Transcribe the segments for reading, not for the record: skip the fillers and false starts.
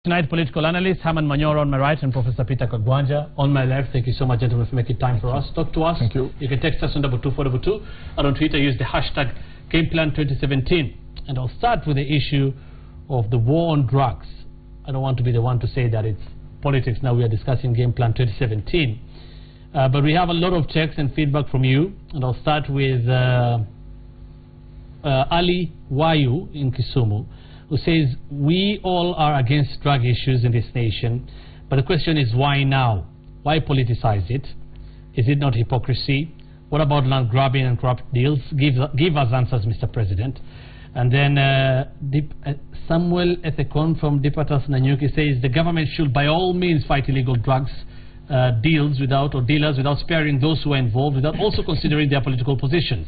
Tonight, political analyst Herman Manyora on my right and Professor Peter Kagwanja on my left. Thank you so much, gentlemen, for making time for us. Talk to us. Thank you. You can text us on 22422 and on Twitter use the hashtag GamePlan2017. And I'll start with the issue of the war on drugs. I don't want to be the one to say that it's politics now. We are discussing Game Plan 2017. But we have a lot of checks and feedback from you. And I'll start with Ali Wayu in Kisumu, who says, we all are against drug issues in this nation, but the question is why now? Why politicize it? Is it not hypocrisy? What about land grabbing and corrupt deals? Give us answers, Mr. President. And then Samuel Ethekon from Dipatas Nanyuki says, the government should by all means fight illegal drugs dealers without sparing those who are involved, without also considering their political positions.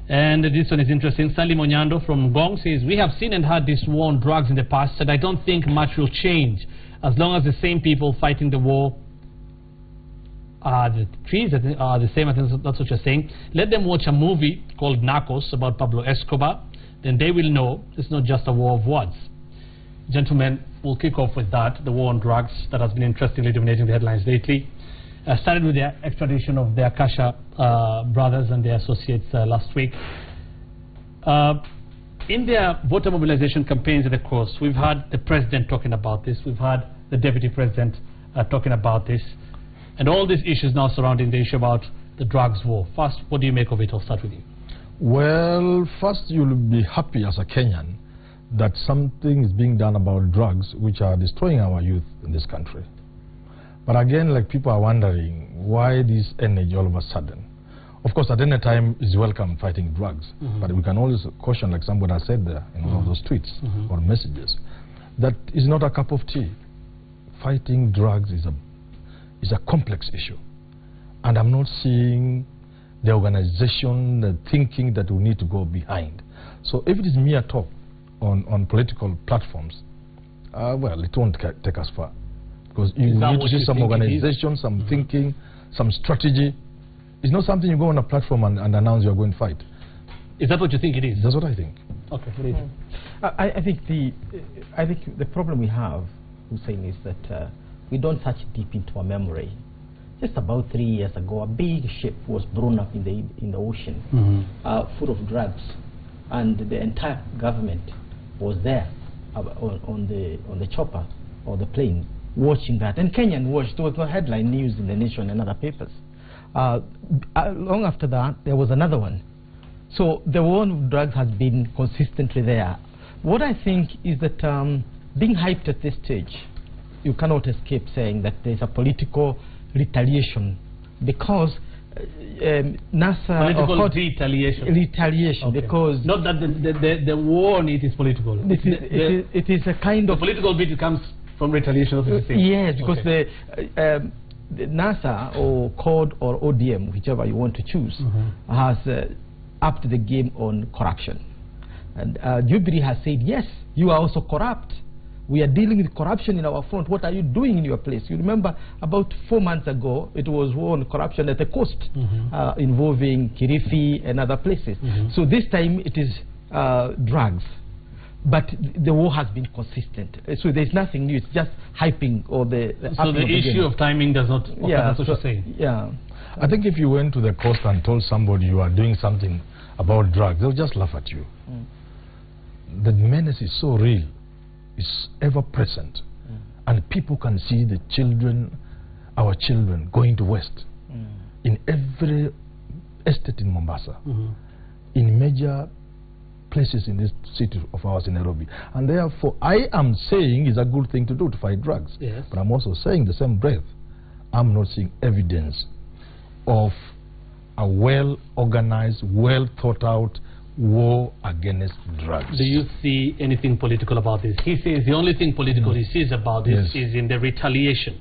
And this one is interesting. Salim Onyando from Ngong says, we have seen and heard this war on drugs in the past, and I don't think much will change as long as the same people fighting the war are the same. I think that's what you're saying. Let them watch a movie called Narcos about Pablo Escobar, then they will know it's not just a war of words. Gentlemen, we'll kick off with that, the war on drugs that has been interestingly dominating the headlines lately. Started with the extradition of the Akasha brothers and their associates last week. In their voter mobilization campaigns at the course, we've had the president talking about this, we've had the deputy president talking about this, and all these issues now surrounding the issue about the drugs war. First, what do you make of it? I'll start with you. Well, first you'll be happy as a Kenyan that something is being done about drugs which are destroying our youth in this country. But again, like, people are wondering why this energy all of a sudden. Of course, at any time is welcome fighting drugs, but we can always caution, like somebody has said there in one of those tweets or messages, that is not a cup of tea. Fighting drugs is a complex issue, and I'm not seeing the organization, the thinking that we need to go behind. So if it is mere talk on political platforms, well, it won't take us far. Because you need to see some organization, some thinking, some strategy. It's not something you go on a platform and announce you're going to fight. Is that what you think it is? That's what I think. Okay, what do you think? I think the problem we have, Hussein, is that we don't touch deep into our memory. Just about 3 years ago, a big ship was blown up in the ocean, full of drugs, and the entire government was there on the chopper or the plane, watching that, and Kenyan watched. It was the headline news in the Nation and other papers. Long after that, there was another one. So the war on drugs has been consistently there. What I think is that being hyped at this stage, you cannot escape saying that there's a political retaliation, because NASA political retaliation, okay. Because not that the war on it is political. It is a kind of political bit comes from retaliation. Yes, because the NASA or CORD or ODM, whichever you want to choose, has upped the game on corruption. And Jubilee has said, yes, you are also corrupt. We are dealing with corruption in our front. What are you doing in your place? You remember about 4 months ago, it was war on corruption at the coast, involving Kirifi and other places. So this time it is drugs. But the war has been consistent. So there's nothing new. It's just hyping or the so the issue of timing does not... Okay, yeah, that's what you're saying. Yeah. I think if you went to the coast and told somebody you are doing something about drugs, they'll just laugh at you. The menace is so real. It's ever present. And people can see the children, our children, going to West. In every estate in Mombasa. In major places in this city of ours in Nairobi. And therefore, I am saying it's a good thing to do to fight drugs. Yes. But I'm also saying the same breath, I'm not seeing evidence of a well-organized, well-thought-out war against drugs. Do you see anything political about this? He says the only thing political he sees about this is in the retaliation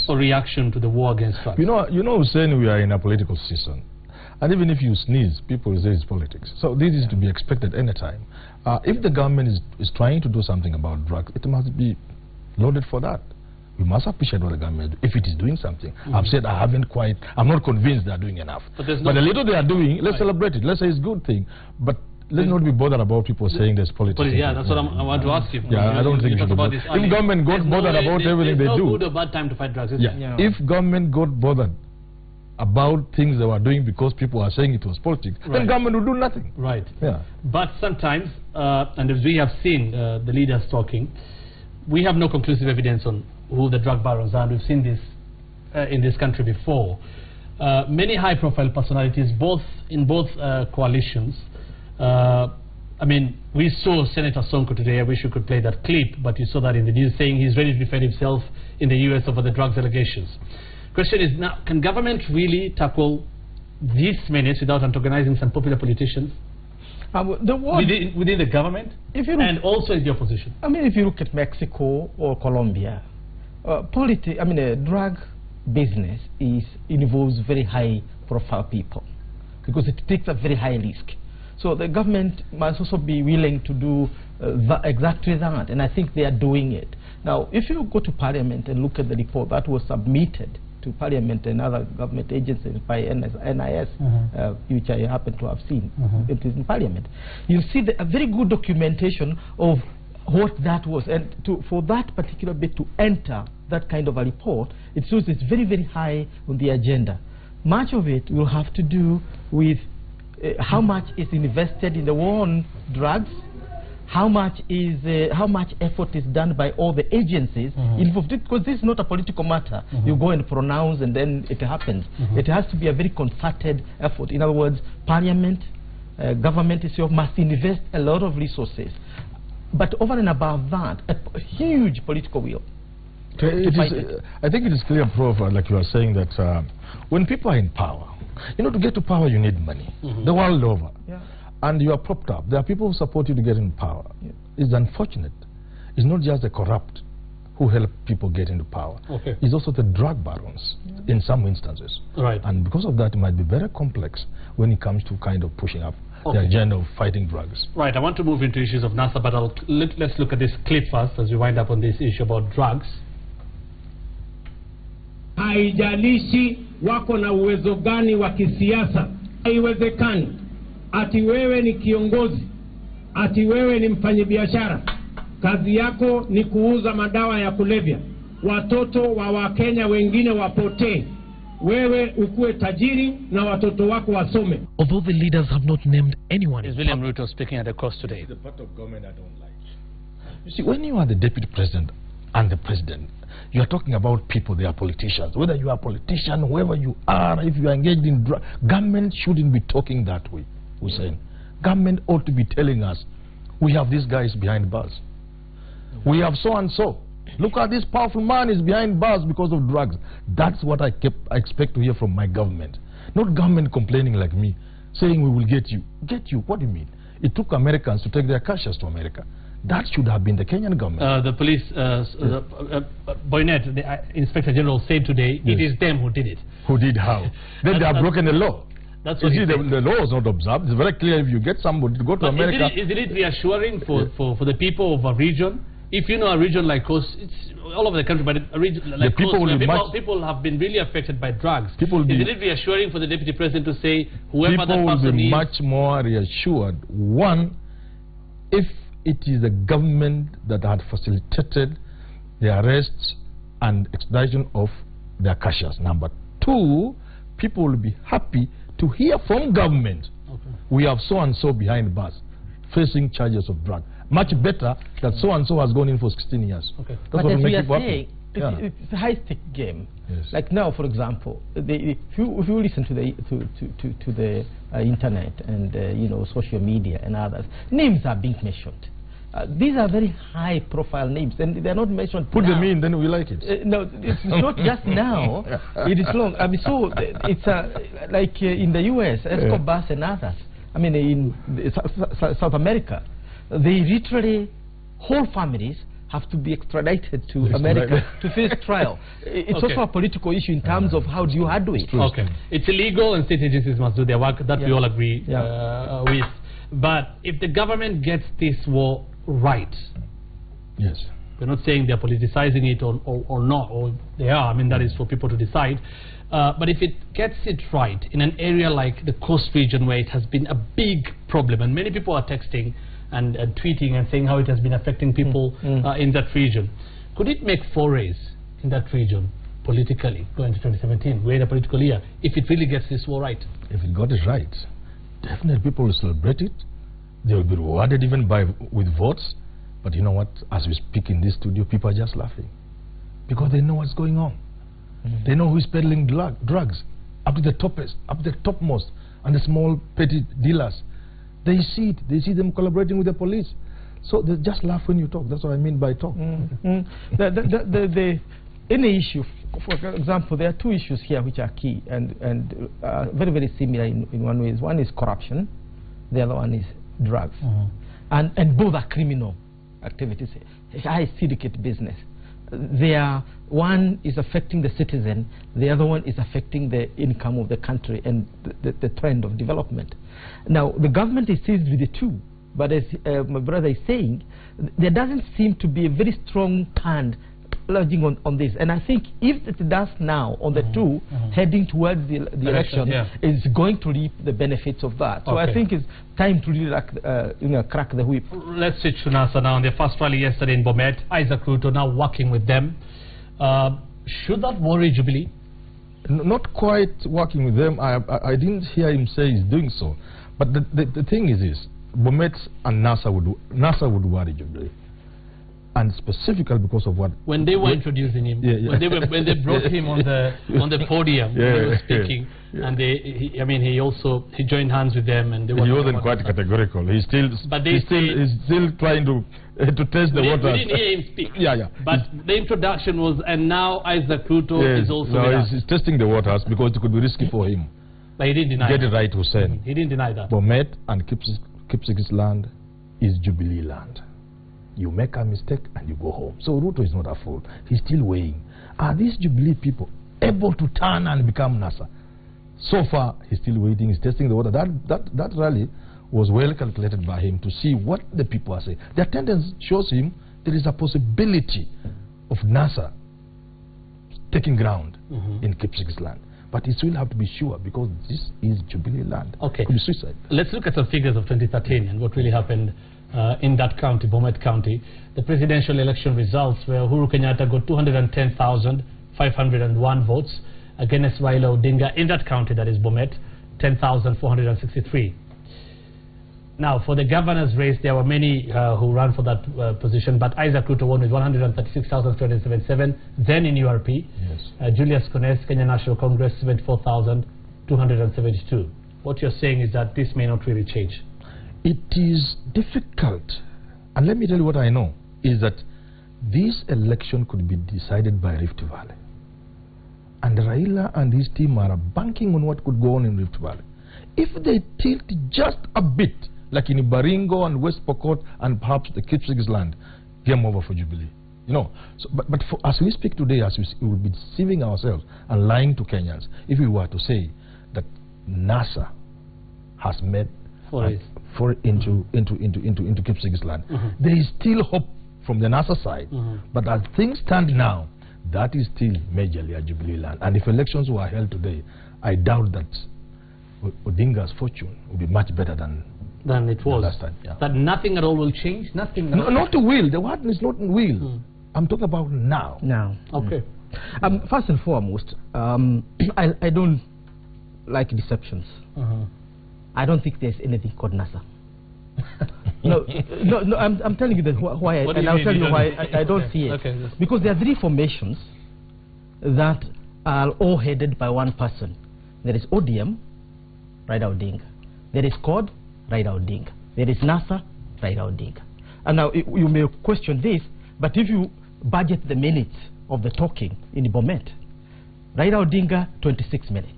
or reaction to the war against drugs. You know, saying we are in a political season. And even if you sneeze, people say it's politics. So this is to be expected anytime. If the government is trying to do something about drugs, it must be loaded for that. We must appreciate what the government, if it is doing something. I've said I'm not convinced they are doing enough. But the little they are doing, let's celebrate it. Let's say it's a good thing. But let's not be bothered about people saying there's politics. Yeah, that's what I want to ask you. Yeah, I don't think you we should about if this government got bothered about everything they do. no good or bad time to fight drugs, is yeah. If government got bothered about things they were doing because people are saying it was politics, then government would do nothing. Right. Yeah. But sometimes, and as we have seen the leaders talking, we have no conclusive evidence on who the drug barons are. We've seen this in this country before. Many high-profile personalities, in both coalitions. I mean, we saw Senator Sonko today. I wish you could play that clip, but you saw that in the news, saying he's ready to defend himself in the US over the drugs allegations. Question is now, can government really tackle these menace without antagonizing some popular politicians? Within the government and also in the opposition? I mean, if you look at Mexico or Colombia, drug business involves very high-profile people because it takes a very high risk. So the government must also be willing to do exactly that, and I think they are doing it. Now, if you go to Parliament and look at the report that was submitted to Parliament and other government agencies by NIS, which I happen to have seen, it is in Parliament, you'll see a very good documentation of what that was, and for that particular bit to enter that kind of a report, it shows it's very, very high on the agenda. Much of it will have to do with how much is invested in the war on drugs, how much effort is done by all the agencies involved, because this is not a political matter. You go and pronounce and then it happens. It has to be a very concerted effort. In other words, Parliament, government itself must invest a lot of resources. But over and above that, a huge political will. I think it is clear, Prof, like you are saying, that when people are in power, to get to power you need money, the world over. Yeah. And you are propped up. There are people who support you to get in power. Yeah. It's unfortunate. It's not just the corrupt who help people get into power. Okay. It's also the drug barons in some instances. Right. And because of that, it might be very complex when it comes to kind of pushing up the agenda of fighting drugs. Right. I want to move into issues of NASA, but let's look at this clip first as we wind up on this issue about drugs. Haijalishi wako na uwezo gani wa kisiasa. Haiwezekani ati wewe ni kiongozi, ati wewe ni mfanyabiashara, kazi yako ni kuuza madawa ya kulevya, watoto wa Wakenya wengine wapotee, wewe ukue tajiri na watoto wako wasome. Although the leaders have not named anyone. Is William Ruto speaking at the course today? The part of government I don't like. You see, when you are the deputy president and the president, you are talking about people, they are politicians. Whether you are a politician, whoever you are, if you are engaged in drug, government shouldn't be talking that way, Hussein. Government ought to be telling us, we have these guys behind bars. We have so and so. Look at this powerful man is behind bars because of drugs. That's what I expect to hear from my government. Not government complaining like me, saying we will get you. Get you? What do you mean? It took Americans to take their cashiers to America. That should have been the Kenyan government. The police, Boynet, the Inspector General, said today, it is them who did it. Who did how? Then they have broken the law. That's what you see, the law is not observed. It's very clear if you get somebody to go to America. Isn't it reassuring for the people of a region? If you know a region like Coast, it's all over the country, but a region like Coast, people have been really affected by drugs. Isn't it reassuring for the Deputy President to say, whoever that person is... People will be much more reassured. One, if it is the government that had facilitated the arrests and extradition of their cashiers. Number two, people will be happy to hear from government. We have so-and-so behind bars facing charges of drug. Much better that so-and-so has gone in for 16 years. That's what will make people happy. It's a high-stake game. Yes. Like now, for example, if you listen to the internet and social media and others, names are being mentioned. These are very high-profile names, and they're not mentioned. Put them in, then we like it. No, it's not just now. It is long. I mean, so it's like in the U.S., Escobar and others. I mean, in South America, they literally whole families have to be extradited to America to face trial. It's also a political issue in terms of how do you handle it. Okay, it's illegal, and state agencies must do their work. That we all agree with. But if the government gets this war right, yes, We're not saying they're politicizing it or not, or they are. I mean, that is for people to decide. But if it gets it right in an area like the coast region where it has been a big problem, and many people are texting and tweeting and saying how it has been affecting people in that region, could it make forays in that region politically going to 2017? We're in a political year. If it really gets this war right. If it got it right, definitely people will celebrate it. They will be rewarded even with votes. But you know what? As we speak in this studio, people are just laughing because they know what's going on. They know who is peddling drugs up to the topmost, and the small petty dealers. They see it. They see them collaborating with the police. So they just laugh when you talk. That's what I mean by talk. Any issue, for example, there are two issues here which are key and very, very similar in one way. One is corruption, the other one is drugs. And both are criminal activities, high syndicate business. One is affecting the citizen, the other one is affecting the income of the country and the trend of development. Now, the government is seized with the two, but as my brother is saying, there doesn't seem to be a very strong hand lodging on this. And I think if it does now on the two, heading towards the election, is going to reap the benefits of that. So I think it's time to really crack the whip. Let's switch to NASA now. On their first rally yesterday in Bomet, Isaac Ruto now working with them. Should that worry Jubilee? Not quite working with them. I didn't hear him say he's doing so. But the thing is this: Bomet and NASA would worry Jubilee. And specifically because of what when they were introducing him, when they brought him on the podium, when he was speaking, and he joined hands with them, and they he wasn't quite categorical. He's still trying to test the waters. We didn't hear him speak. But the introduction was, and now Isaac Ruto is also with us. He's testing the waters because it could be risky for him. But he didn't deny Get it right, Hussein. He didn't deny that. Bomet and Kipsigis land is Jubilee land. You make a mistake and you go home. So Ruto is not a fool. He's still weighing. Are these Jubilee people able to turn and become NASA? So far, he's still waiting. He's testing the water. That rally was well calculated by him to see what the people are saying. The attendance shows him there is a possibility of NASA taking ground in Kipsigis land. But it will have to be sure because this is Jubilee land. Okay. It could be suicide. Let's look at some figures of 2013 and what really happened in that county, Bomet County. The presidential election results where Uhuru Kenyatta got 210,501 votes against Raila Odinga in that county, that is Bomet, 10,463. Now, for the governor's race, there were many who ran for that position, but Isaac Ruto won with 136,377, then in URP. Yes. Julius Kones, Kenya National Congress, 74,272. What you're saying is that this may not really change. It is difficult, and let me tell you what I know, is that this election could be decided by Rift Valley. And Raila and his team are banking on what could go on in Rift Valley. If they tilt just a bit, like in Baringo and West Pokot and perhaps the Kipsigis land, game over for Jubilee. You know, so, but as we speak today, as we will be deceiving ourselves and lying to Kenyans, if we were to say that NASA has made into Kipsigis land. There is still hope from the NASA side, but as things stand now, that is still majorly a Jubilee land. And if elections were held today, I doubt that Odinga's fortune would be much better than it was last time. That nothing at all will change. Nothing. No, not will. The word is not will. I'm talking about now. Now. Okay. First and foremost, I don't like deceptions. I don't think there's anything called NASA. no, I'm telling you that why, and I'll tell you why I don't see it. Okay, because there are three formations that are all headed by one person. There is ODM, Raila Odinga. There is CORD, Raila Odinga. There is NASA, Raila Odinga. And now you may question this, but if you budget the minutes of the talking in Bomet, Raila Odinga, 26 minutes.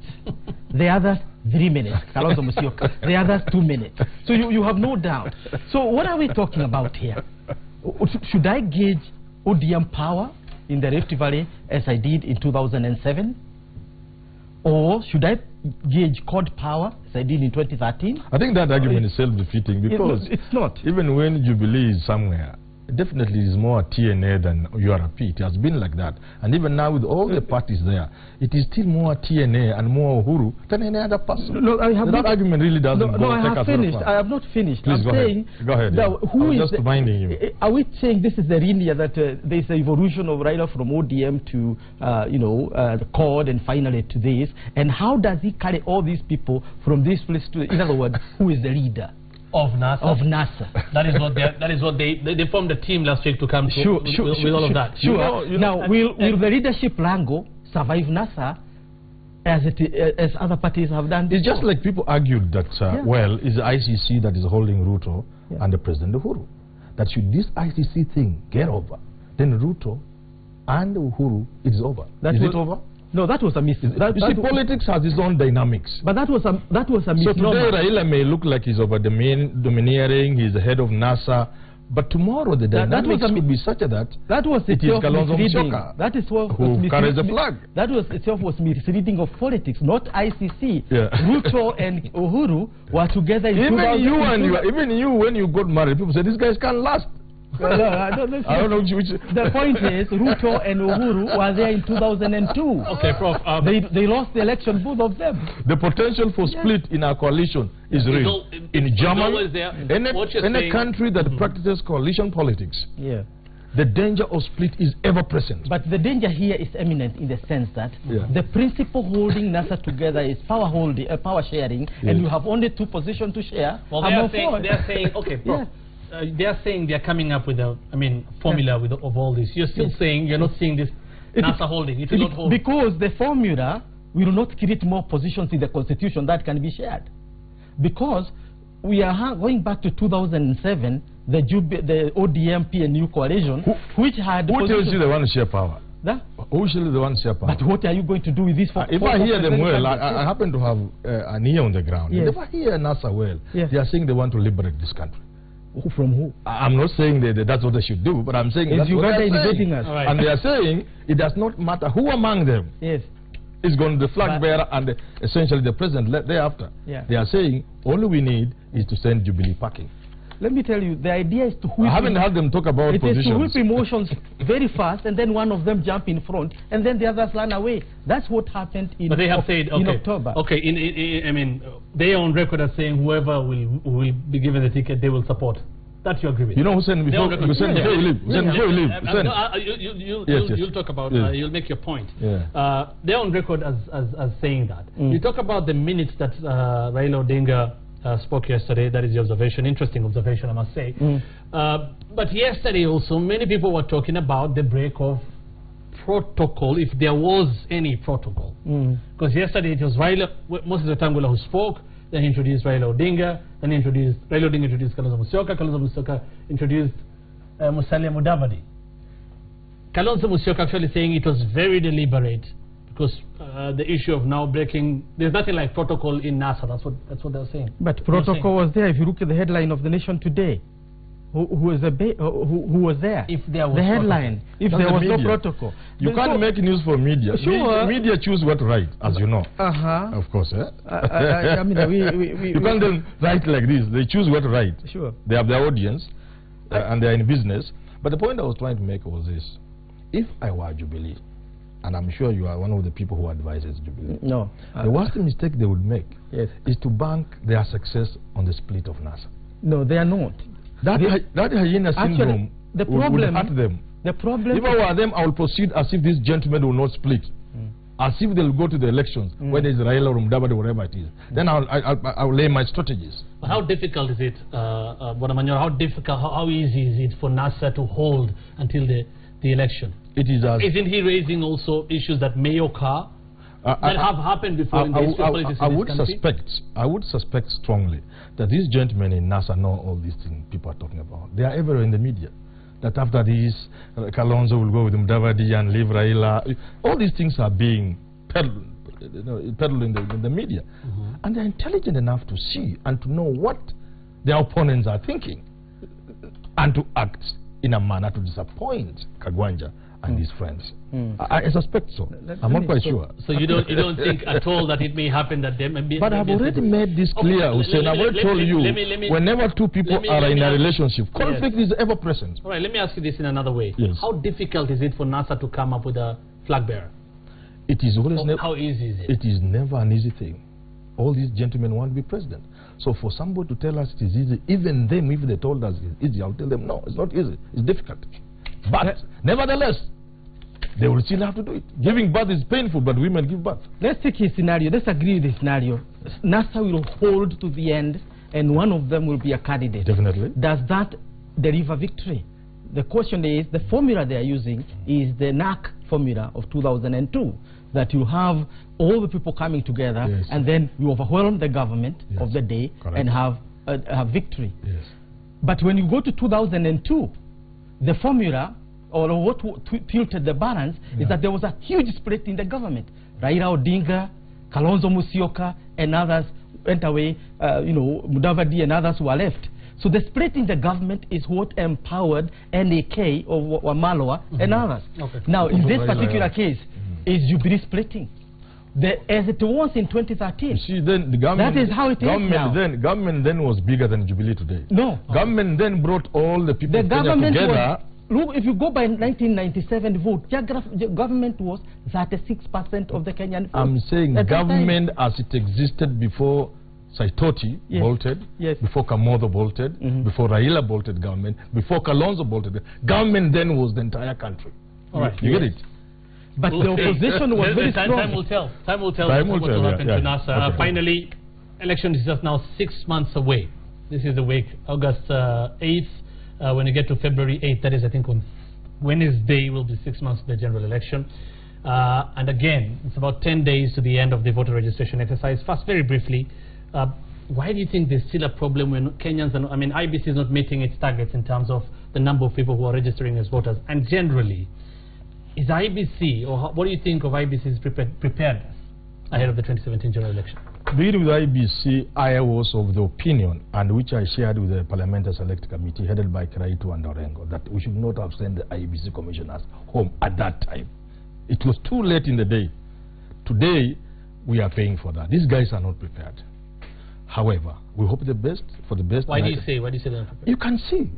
The others, 3 minutes. The others, 2 minutes. So you have no doubt. So what are we talking about here? Should I gauge ODM power in the Rift Valley as I did in 2007? Or should I gauge CORD power as I did in 2013? I think that argument is self-defeating because it's not. Even when Jubilee is somewhere, definitely is more TNA than URP. It has been like that. And even now with all the parties there, it is still more TNA and more Uhuru than any other person. No, I have that not, argument really doesn't no, go. I have finished. I have not finished. Please I'm go saying ahead. Go ahead. that who is just reminding you. Are we saying this is the linear that there is the evolution of Raila from ODM to the CORD and finally to this? And how does he carry all these people from this place to? In other words, who is the leader? Of NASA. Of NASA. That is what they formed a team last week to come to with all of that. Sure. Now, will the leadership wrangle survive NASA as other parties have done before? It's just like people argued that, well, it's the ICC that is holding Ruto and the President Uhuru. That should this ICC thing get over, then Ruto and Uhuru, it's over. Is it over? No, that was a misnomer. You see, politics has its own dynamics. But that was a misnomer. So today Raila may look like he's over domineering, he's the head of NASA, but tomorrow the dynamics could be such that was it is Kalonzo misleading. Musyoka That is what who carries the flag. That was itself was misleading of politics, not ICC. Yeah. Ruto and Uhuru were together in even you when you got married, people say these guys can't last. No, I don't know which. The point is, Ruto and Uhuru were there in 2002. Okay, Prof. They lost the election, both of them. The potential for split in our coalition is real. In Germany, any country that practices coalition politics, the danger of split is ever present. But the danger here is imminent in the sense that the principle holding NASA together is power sharing, and you have only two positions to share. Well, they are saying, okay, Prof. They are saying they are coming up with a, formula of all this. You're still saying you're not seeing this NASA holding. It will not hold. Because the formula will not create more positions in the Constitution that can be shared. Because we are going back to 2007, the ODM PNU coalition, which had... Who tells you they want to share power? Who should the one share power? But what are you going to do with this? If I hear them well, I happen to have an ear on the ground. If I hear NASA well, they are saying they want to liberate this country. From who? I'm not saying that that's what they should do, but I'm saying that's what they're saying. Right. And they are saying it does not matter who among them is going to the flag bearer and essentially the president thereafter. They are saying all we need is to send Jubilee packing. Let me tell you, the idea is to whip... I haven't heard them talk about positions. It is to whip emotions very fast, and then one of them jump in front, and then the others run away. That's what happened in, they have said, in October. Okay, they are on record as saying whoever will be given the ticket, they will support. That you agree with? You know, Hussein, before you leave, you'll talk about, you'll make your point. They're on record as saying that. You talk about the minutes that Raila Odinga spoke yesterday. That is the observation, interesting observation, I must say. But yesterday also, many people were talking about the break of protocol, if there was any protocol. Because yesterday it was Moses Wetangula who spoke, then he introduced Raila Odinga, then Raila Odinga introduced Kalonzo Musyoka introduced Musalia Mudavadi. Kalonzo Musyoka actually saying it was very deliberate, because the issue of now breaking, there's nothing like protocol in NASA. That's what they're saying. But protocol was there. If you look at the headline of the Nation today, who was there? If there was the headline, if there was no protocol, you can't make news for media. Sure. Media choose what to write, as you know. Of course, you can't then write like this. They choose what to write. Sure. They have their audience, and they're in business. But the point I was trying to make was this: if I were Jubilee, and I'm sure you are one of the people who advises Jubilee. No. The worst mistake they would make is to bank their success on the split of NASA. No, they are not. That hyena syndrome would hurt them. The problem... If I were them, I will proceed as if these gentlemen will not split. As if they'll go to the elections, whether it's Raila or Mudavadi or whatever it is. Then I'll lay my strategies. But how difficult is it, Bonamanyor, how easy is it for NASA to hold until the election? It is as... Isn't he raising also issues that may occur? That have happened before in the history of politics in this country? I would suspect strongly that these gentlemen in NASA know all these things people are talking about. They are everywhere in the media. That after this, Kalonzo will go with Mudavadi and leave Raila. All these things are being peddled in the media. And they're intelligent enough to see and to know what their opponents are thinking, and to act in a manner to disappoint Kagwanja and his friends. I suspect so. I'm not quite sure. So you don't think at all that it may happen that they may be... But I've already made this clear, Hussein. I've already told you, whenever two people are in a relationship, conflict is ever present. All right, let me ask you this in another way. Yes. How difficult is it for NASA to come up with a flag bearer? It is always how easy is it? It is never an easy thing. All these gentlemen want to be president. So for somebody to tell us it is easy, even them, if they told us it's easy, I'll tell them, no, it's not easy. It's difficult. But nevertheless, they will still have to do it. Giving birth is painful, but women give birth. Let's take his scenario. Let's agree with the scenario. NASA will hold to the end, and one of them will be a candidate. Definitely. Does that deliver victory? The question is, the formula they are using is the NAC formula of 2002, that you have all the people coming together, yes, and then you overwhelm the government, yes, of the day, correct, and have a victory. Yes. But when you go to 2002, the formula, or what tilted the balance, is that there was a huge split in the government. Raila Odinga, Kalonzo Musyoka, and others went away, Mudavadi and others were left. So the split in the government is what empowered NAK or Wamalwa and others. Okay. Now, in this particular case, is Jubilee splitting? As it was in 2013. You see, then the government, that is how it is now. Government then was bigger than Jubilee today. No. Government then brought all the people together. Look, if you go by 1997 vote, government was 36% of the Kenyan vote. I'm saying government as it existed before Saitoti bolted, before Kamodo bolted, before Raila bolted government, before Kalonzo bolted. Government then was the entire country. All right. You get it? But the opposition was very strong. Time will tell. Time will tell what will happen to NASA. Finally, election is just now 6 months away. This is the week, August 8th. When you get to February 8th, that is, I think, on Wednesday, will be 6 months to the general election. And again, it's about 10 days to the end of the voter registration exercise. First, very briefly, why do you think there's still a problem when Kenyans, IBC is not meeting its targets in terms of the number of people who are registering as voters? And generally, is IBC, or what do you think of IBC's preparedness ahead of the 2017 general election? Beginning with IBC, I was of the opinion, and which I shared with the Parliamentary Select Committee headed by Kiraitu and Orengo, that we should not have sent the IBC commissioners home at that time. It was too late in the day. Today, we are paying for that. These guys are not prepared. However, we hope the best for the best. Why do you say they're not prepared? You can see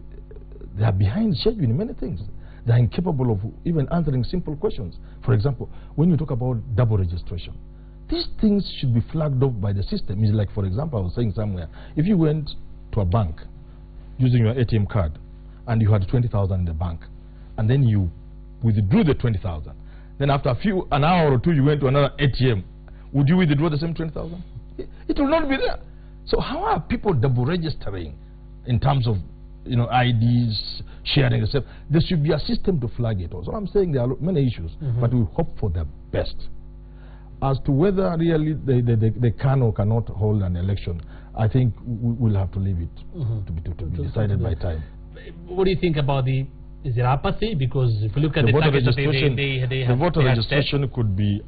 they are behind schedule in many things. They are incapable of even answering simple questions. For example, when you talk about double registration, these things should be flagged off by the system. It's like, for example, I was saying somewhere, if you went to a bank using your ATM card and you had 20,000 in the bank, and then you withdrew the 20,000, then after an hour or two you went to another ATM, would you withdraw the same 20,000? It will not be there. So how are people double registering in terms of IDs, sharing the same? There should be a system to flag it. So I'm saying there are many issues, but we hope for the best. As to whether really they can or cannot hold an election, I think we'll have to leave it to be decided by time. What do you think about is there apathy? Because if you look at the voter registration, the voter registration could be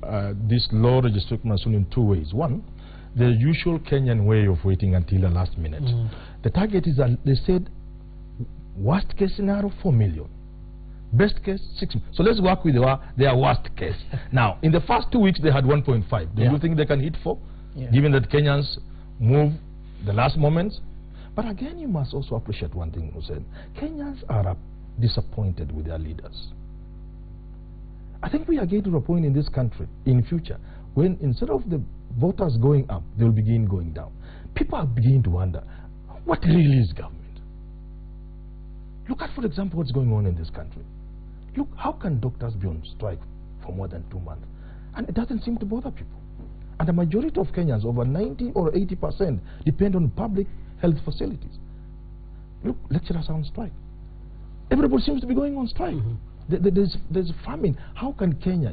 this law registration in two ways. One, the usual Kenyan way of waiting until the last minute. The target is, they said, worst case scenario, 4 million. Best case, 6 million. So let's work with their worst case. Now, in the first 2 weeks, they had 1.5. Do you think they can hit 4? Given that Kenyans move the last moments? But again, you must also appreciate one thing, Hussein. Kenyans are disappointed with their leaders. I think we are getting to a point in this country, in future, when instead of the voters going up, they will begin going down. People are beginning to wonder, what really is government? Look at, for example, what's going on in this country. Look, how can doctors be on strike for more than 2 months? And it doesn't seem to bother people. And the majority of Kenyans, over 90 or 80%, depend on public health facilities. Look, lecturers are on strike. Everybody seems to be going on strike. There's famine. How can Kenya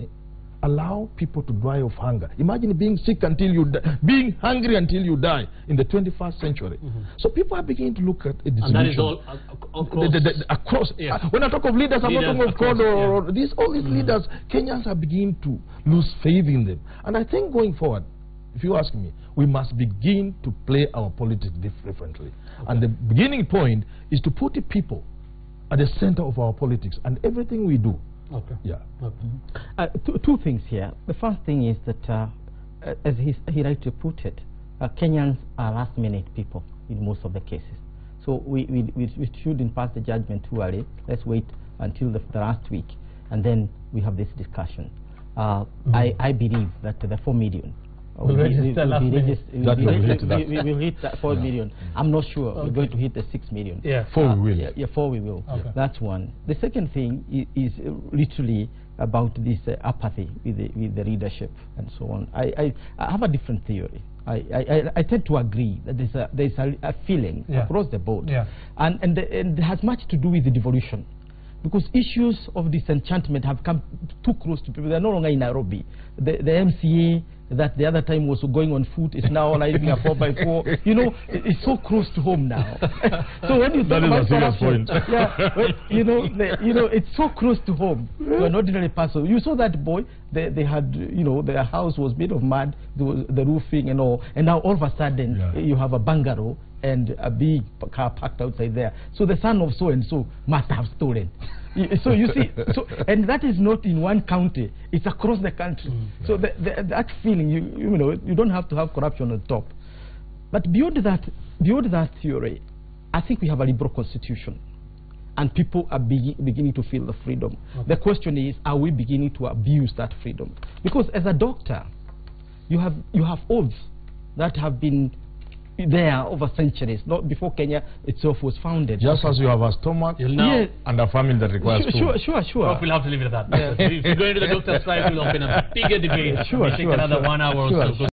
allow people to die of hunger? Imagine being sick until you die, being hungry until you die in the 21st century. So people are beginning to look at it. And that is all across. Yes. When I talk of leaders, I'm not talking of God or all these leaders. Kenyans are beginning to lose faith in them. And I think going forward, if you ask me, we must begin to play our politics differently. And the beginning point is to put the people at the center of our politics, and everything we do Okay. Yeah. Okay. Two things here. The first thing is that, as he rightly put it, Kenyans are last-minute people in most of the cases. So we shouldn't pass the judgment too early. Let's wait until the last week, and then we have this discussion. I believe that the 4 million We'll register last minute. we will hit that 4 million. I'm not sure we're going to hit the 6 million. Yeah. 4 we will. Yeah, 4 we will. Okay. That's one. The second thing is literally about this apathy with the leadership and so on. I have a different theory. I tend to agree that there's a feeling across the board, and it has much to do with the devolution. Because issues of disenchantment have come too close to people. They're no longer in Nairobi. The MCA that the other time was going on foot is now living a 4x4. You know, it's so close to home now. So when you talk about corruption, it's so close to home to an ordinary person. You saw that boy. They had, their house was made of mud, the roofing and all, and now all of a sudden you have a bungalow and a big car parked outside there. So the son of so and so must have stolen. So you see, and that is not in one county; it's across the country. So that feeling, you don't have to have corruption on top. But beyond that theory, I think we have a liberal constitution, and people are beginning to feel the freedom. Okay. The question is, are we beginning to abuse that freedom? Because as a doctor, you have oaths that have been there over centuries, not before Kenya itself was founded. Just as you have a stomach and a family that requires food. Sure. Well, we'll have to leave it at that. If you go into the doctor's side, we'll open a bigger debate. Sure, take another 1 hour or so.